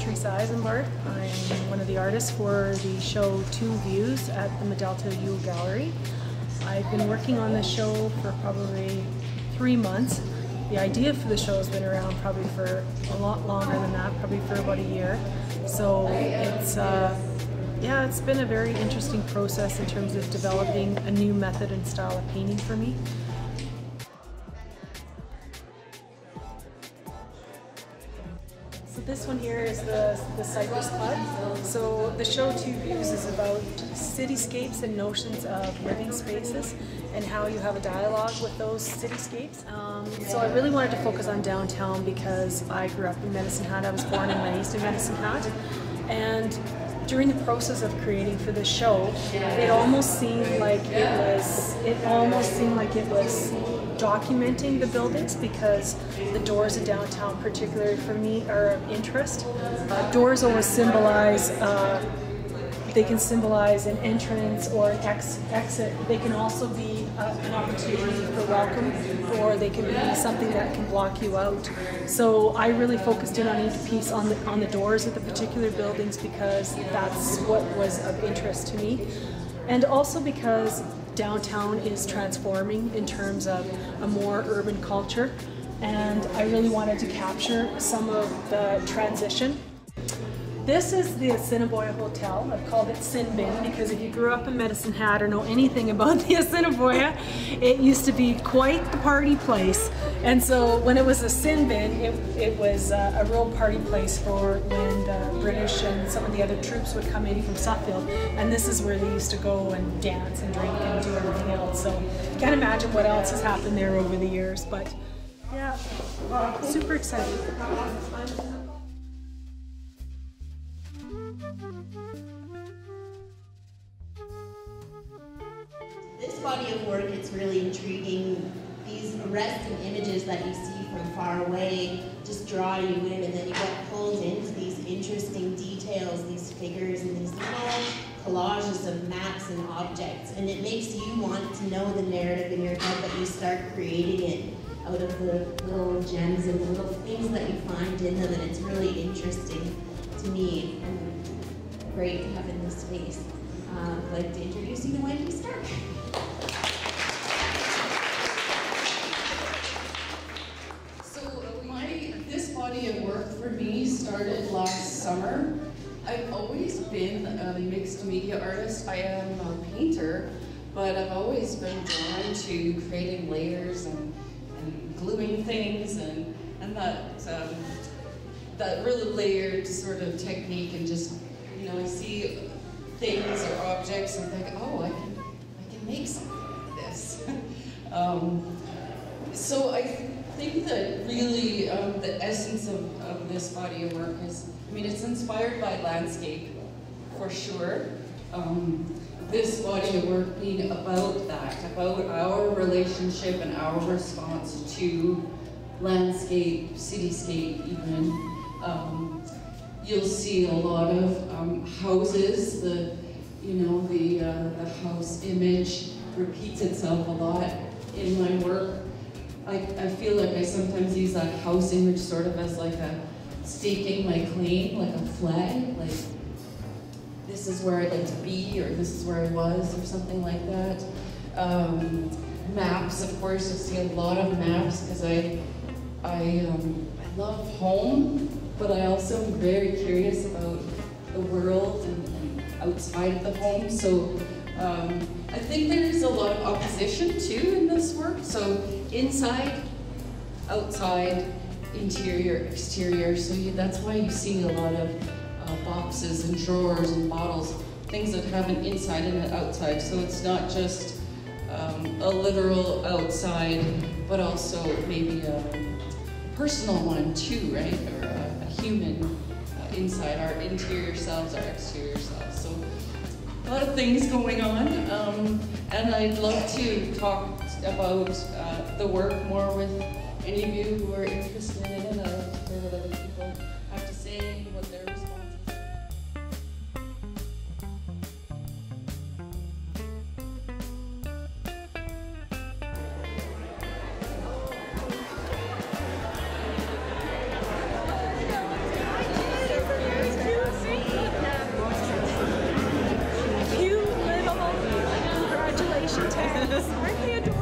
Theresa Eisenbarth. I'm one of the artists for the show Two Views at the Medalta Gallery. I've been working on this show for probably 3 months. The idea for the show has been around probably for a lot longer than that, probably for about a year. So it's been a very interesting process in terms of developing a new method and style of painting for me. So this one here is the Cypress Club. So the show Two Views is about cityscapes and notions of living spaces and how you have a dialogue with those cityscapes. So I really wanted to focus on downtown because I grew up in Medicine Hat. I was born and raised in Medicine Hat. And during the process of creating for this show, it almost seemed like it was documenting the buildings, because the doors of downtown, particularly for me, are of interest. Doors always symbolize, they can symbolize an entrance or an exit. They can also be an opportunity for welcome, or they can be something that can block you out. So I really focused in on each piece on the doors of the particular buildings, because that's what was of interest to me. And also because downtown is transforming in terms of a more urban culture, and I really wanted to capture some of the transition. This is the Assiniboia Hotel. I've called it Sin Bin because if you grew up in Medicine Hat or know anything about the Assiniboia, it used to be quite the party place. And so when it was a Sin Bin, it was a real party place for when the British and some of the other troops would come in from Suffield. And this is where they used to go and dance and drink and do everything else. So you can't imagine what else has happened there over the years. But yeah, super excited. This body of work, it's really intriguing. These arresting images that you see from far away just draw you in, and then you get pulled into these interesting details, these figures, and these little collages of maps and objects. And it makes you want to know the narrative in your head, but you start creating it out of the little gems and the little things that you find in them, and it's really interesting to me and great to have in this space. I'd like to introduce you to Wendy. This body of work for me started last summer. I've always been a mixed media artist. I am a painter, but I've always been drawn to creating layers and gluing things and that really layered sort of technique, and just, you know, I see things or objects and think, oh, I can make something like this. So I think that really the essence of this body of work is, I mean, it's inspired by landscape, for sure. This body of work being about that, about our relationship and our response to landscape, cityscape even. You'll see a lot of houses. The house image repeats itself a lot in my work. I feel like I sometimes use that house image sort of as like a staking my claim, like a flag, like this is where I'd like to be, or this is where I was, or something like that. Maps, of course, you'll see a lot of maps because I love home, but I also am very curious about the world and outside of the home. So I think there's a lot of opposition too in this work. So inside, outside, interior, exterior. So that's why you see a lot of boxes and drawers and bottles, things that have an inside and an outside. So it's not just a literal outside, but also maybe a personal one too, right? Or a human inside, our interior selves, our exterior selves. So a lot of things going on, and I'd love to talk about the work more with any of you who are interested in it. I'd like to hear what other people have to say, what their responses are. Aren't they adorable?